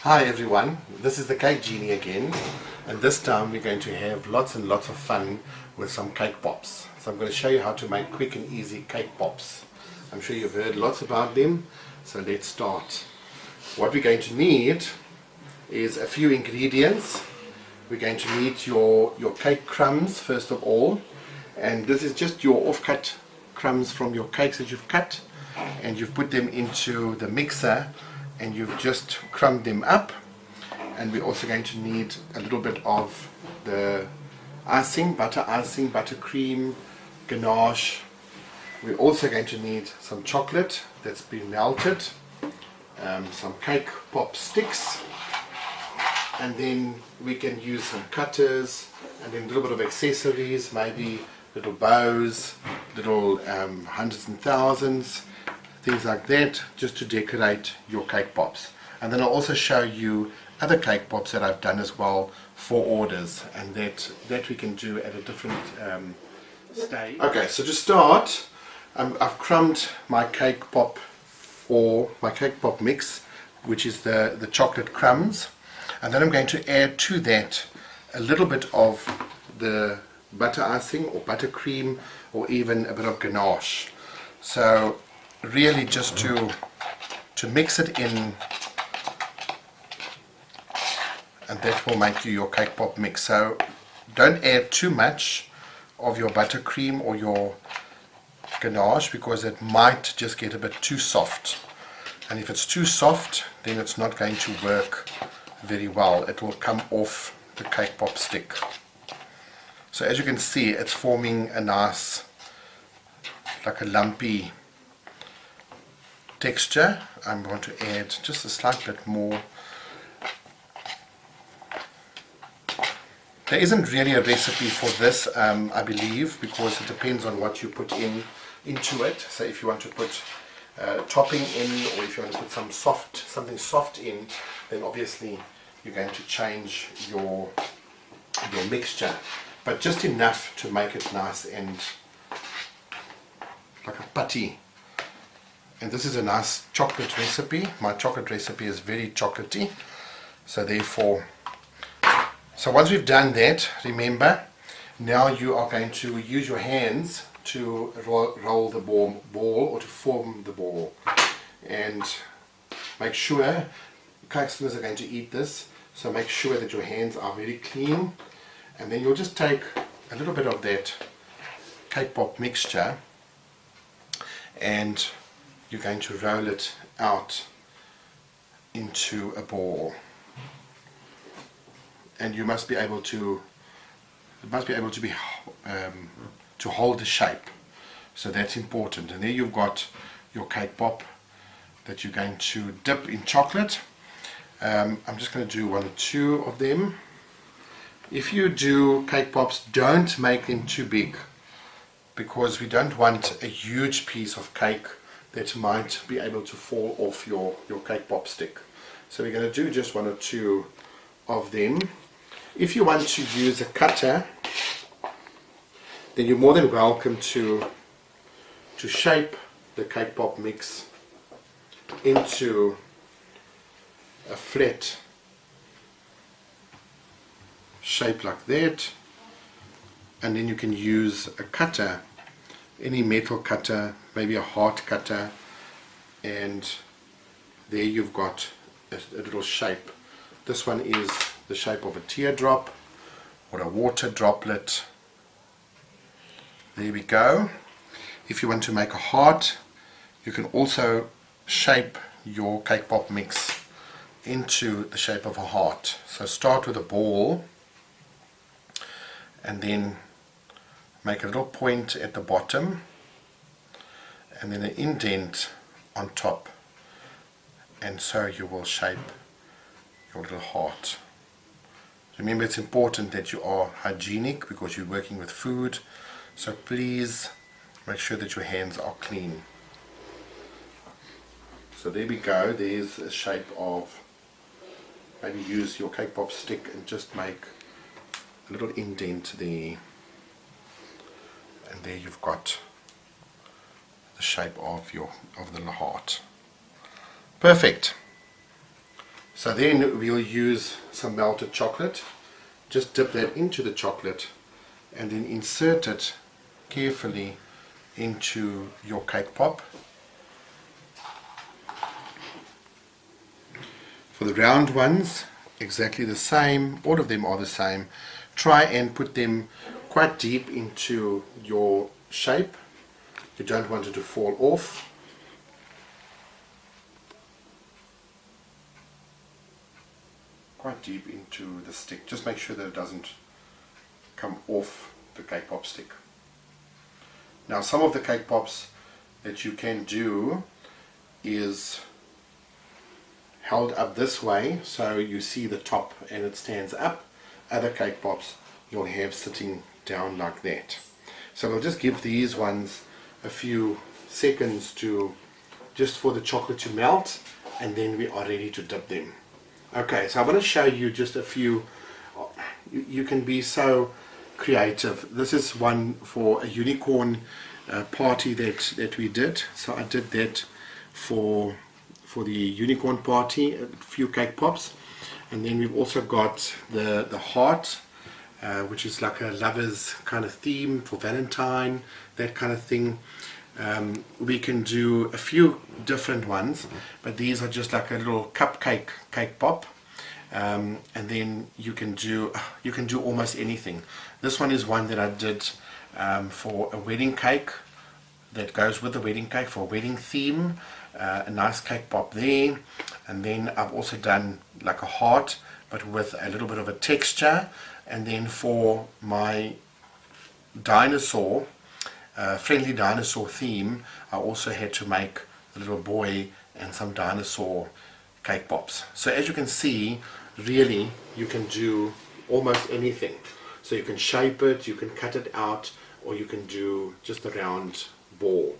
Hi everyone, this is the Cake Genie again, and this time we're going to have lots and lots of fun with some cake pops. So I'm going to show you how to make quick and easy cake pops. I'm sure you've heard lots about them, so let's start. What we're going to need is a few ingredients. We're going to need your cake crumbs first of all, and this is just your off-cut crumbs from your cakes that you've cut, and you've put them into the mixer and you've just crumbed them up. And we're also going to need a little bit of the icing, buttercream, ganache. We're also going to need some chocolate that's been melted, some cake pop sticks, and then we can use some cutters and then a little bit of accessories, maybe little bows, little hundreds and thousands, things like that, just to decorate your cake pops. And then I'll also show you other cake pops that I've done as well for orders, and that we can do at a different stage. Okay, so to start, I've crumbed my cake pop, or my cake pop mix, which is the chocolate crumbs, and then I'm going to add to that a little bit of the butter icing or buttercream, or even a bit of ganache. So really just to mix it in, and that will make you your cake pop mix. So don't add too much of your buttercream or your ganache, because it might just get a bit too soft, and if it's too soft then it's not going to work very well. It will come off the cake pop stick. So as you can see, it's forming a nice, like a lumpy texture. I'm going to add just a slight bit more. There isn't really a recipe for this, I believe, because it depends on what you put into it. So if you want to put topping in, or if you want to put something soft in, then obviously you're going to change your mixture, but just enough to make it nice and like a putty. And this is a nice chocolate recipe. My chocolate recipe is very chocolatey, so therefore, so once we've done that, remember, now you are going to use your hands to roll the ball or to form the ball, and make sure, customers are going to eat this, so make sure that your hands are very clean. And then you'll just take a little bit of that cake pop mixture and you're going to roll it out into a ball, and you must be able to, to hold the shape. So that's important. And there you've got your cake pop that you're going to dip in chocolate. I'm just going to do one or two of them. If you do cake pops, don't make them too big, because we don't want a huge piece of cake that might be able to fall off your cake pop stick. So we're going to do just one or two of them. If you want to use a cutter, then you're more than welcome to shape the cake pop mix into a flat shape like that, and then you can use a cutter, any metal cutter, maybe a heart cutter, and there you've got a little shape. This one is the shape of a teardrop or a water droplet. There we go. If you want to make a heart, you can also shape your cake pop mix into the shape of a heart. So start with a ball, and then make a little point at the bottom, and then an indent on top, and so you will shape your little heart. Remember, it's important that you are hygienic because you're working with food, so please make sure that your hands are clean. So there we go. There's a shape of, maybe use your cake pop stick and just make a little indent there, and there you've got the shape of the little heart. Perfect. So then we'll use some melted chocolate. Just dip that into the chocolate and then insert it carefully into your cake pop. For the round ones, exactly the same, all of them are the same. Try and put them quite deep into your shape. You don't want it to fall off. Quite deep into the stick. Just make sure that it doesn't come off the cake pop stick. Now some of the cake pops that you can do is held up this way so you see the top and it stands up. Other cake pops you'll have sitting down like that. So we'll just give these ones a few seconds to just for the chocolate to melt, and then we are ready to dip them. Okay, so I want to show you just a few. You can be so creative. This is one for a unicorn party that we did. So I did that for the unicorn party, a few cake pops, and then we've also got the heart, which is like a lover's kind of theme for Valentine, that kind of thing. We can do a few different ones, but these are just like a little cupcake cake pop, and then you can do almost anything. This one is one that I did for a wedding cake that goes with the wedding cake, for a wedding theme. A nice cake pop there, and then I've also done like a heart but with a little bit of a texture, and then for my dinosaur friendly dinosaur theme I also had to make a little boy and some dinosaur cake pops. So as you can see, really you can do almost anything. So you can shape it, you can cut it out, or you can do just a round ball.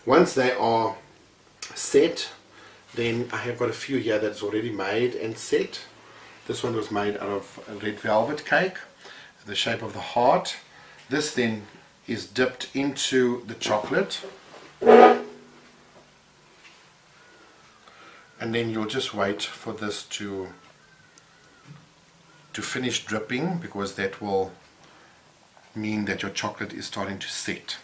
Once they are set, then I have got a few here that's already made and set. This one was made out of a red velvet cake, the shape of the heart. This then is dipped into the chocolate, and then you'll just wait for this to finish dripping, because that will mean that your chocolate is starting to set.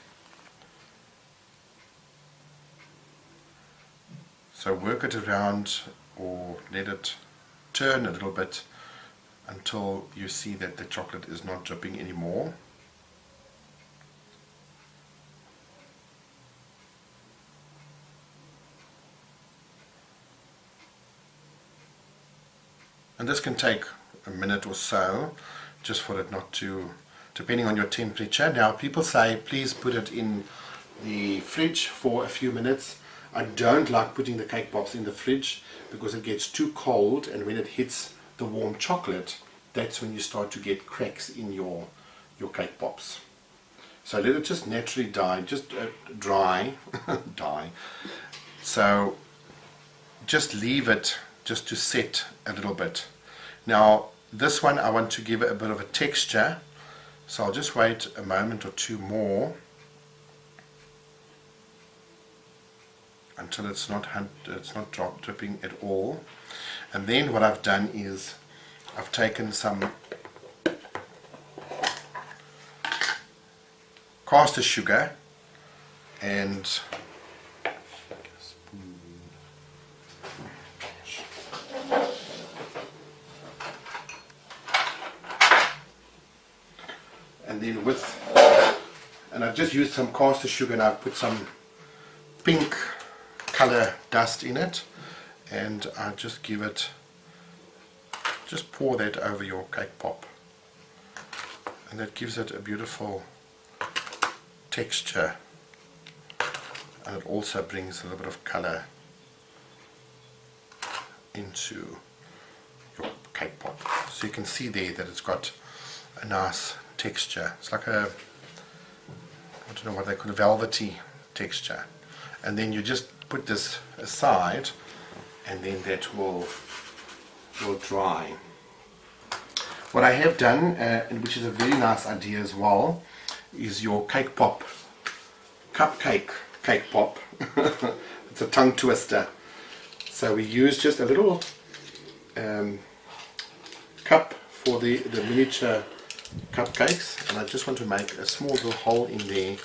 So work it around or let it turn a little bit until you see that the chocolate is not dripping anymore. And this can take a minute or so, just for it not to, depending on your temperature. Now people say please put it in the fridge for a few minutes. I don't like putting the cake pops in the fridge because it gets too cold, and when it hits the warm chocolate, that's when you start to get cracks in your cake pops. So let it just naturally dry. So just leave it just to set a little bit. Now this one I want to give it a bit of a texture, so I'll just wait a moment or two more until it's not dripping at all. And then what I've done is I've taken some caster sugar and and I've just used some caster sugar, and I've put some pink color dust in it, and I just pour that over your cake pop, and that gives it a beautiful texture, and it also brings a little bit of color into your cake pop. So you can see there that it's got a nice texture. It's like a, I don't know what they call, a velvety texture. And then you just put this aside, and then that will dry. What I have done, and which is a very nice idea as well, is your cake pop, cupcake cake pop. It's a tongue twister. So we use just a little cup for the miniature cupcakes, and I just want to make a small little hole in there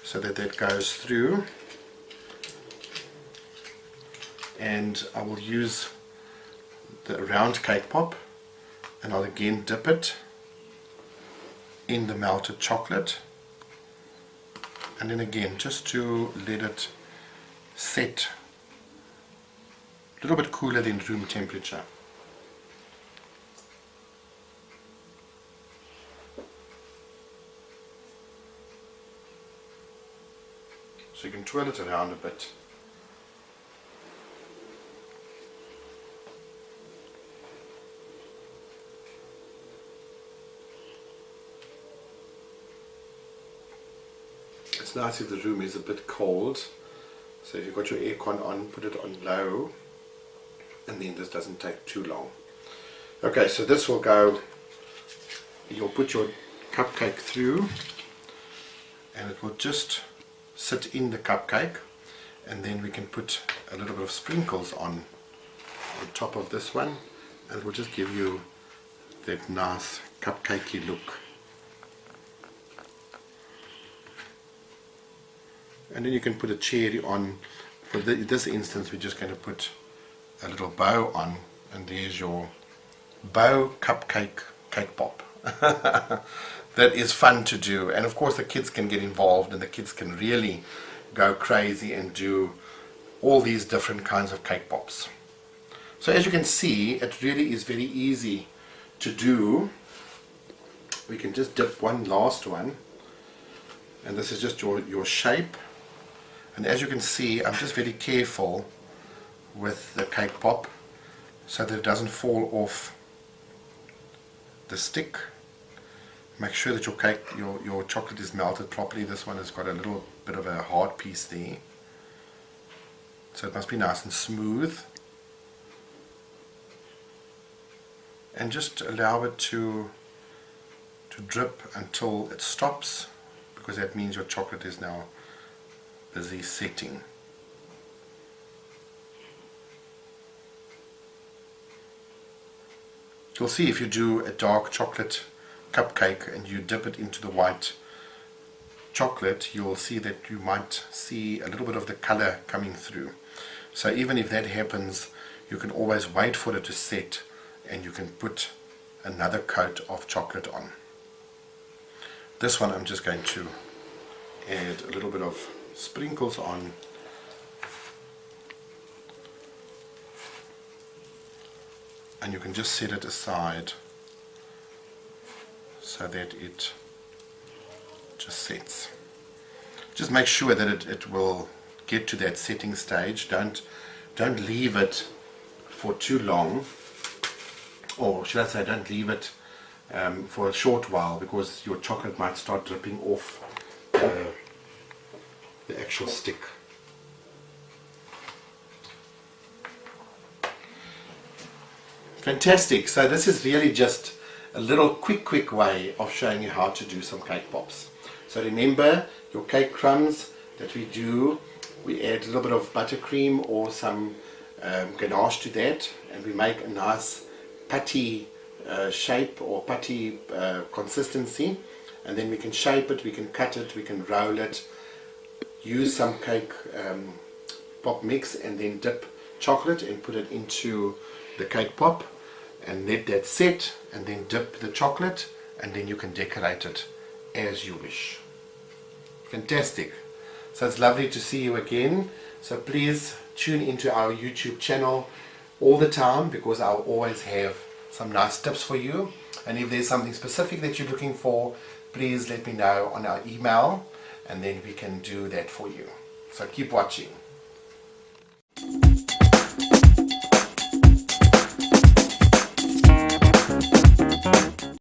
so that that goes through, and I will use the round cake pop, and I'll again dip it in the melted chocolate, and then again just to let it set a little bit cooler than room temperature. So you can twirl it around a bit. It's nice if the room is a bit cold, so if you've got your aircon on, put it on low, and then this doesn't take too long. Okay, so this will go, you'll put your cupcake through, and it will just sit in the cupcake, and then we can put a little bit of sprinkles on top of this one, and it will just give you that nice cupcakey look. And then you can put a cherry on. For this instance, we're just going to put a little bow on, and there's your bow cupcake cake pop. That is fun to do, and of course the kids can get involved, and the kids can really go crazy and do all these different kinds of cake pops. So as you can see, it really is very easy to do. We can just dip one last one, and this is just your shape. And as you can see, I'm just very careful with the cake pop so that it doesn't fall off the stick. Make sure that your cake, your chocolate is melted properly. This one has got a little bit of a hard piece there, so it must be nice and smooth. And just allow it to drip until it stops, because that means your chocolate is now busy setting. You'll see if you do a dark chocolate cupcake and you dip it into the white chocolate, you'll see that you might see a little bit of the color coming through. So even if that happens, you can always wait for it to set, and you can put another coat of chocolate on. This one I'm just going to add a little bit of sprinkles on, and you can just set it aside so that it just sets. Just make sure that it will get to that setting stage. Don't leave it for too long, or should I say, don't leave it for a short while, because your chocolate might start dripping off the actual stick. Fantastic. So this is really just a little quick way of showing you how to do some cake pops. So remember, your cake crumbs that we do, we add a little bit of buttercream or some ganache to that, and we make a nice putty shape or putty consistency, and then we can shape it, we can cut it, we can roll it, use some cake pop mix, and then dip chocolate and put it into the cake pop and let that set, and then dip the chocolate, and then you can decorate it as you wish. Fantastic. So it's lovely to see you again. So please tune into our YouTube channel all the time, because I'll always have some nice tips for you. And if there's something specific that you're looking for, please let me know on our email, and then we can do that for you. So keep watching.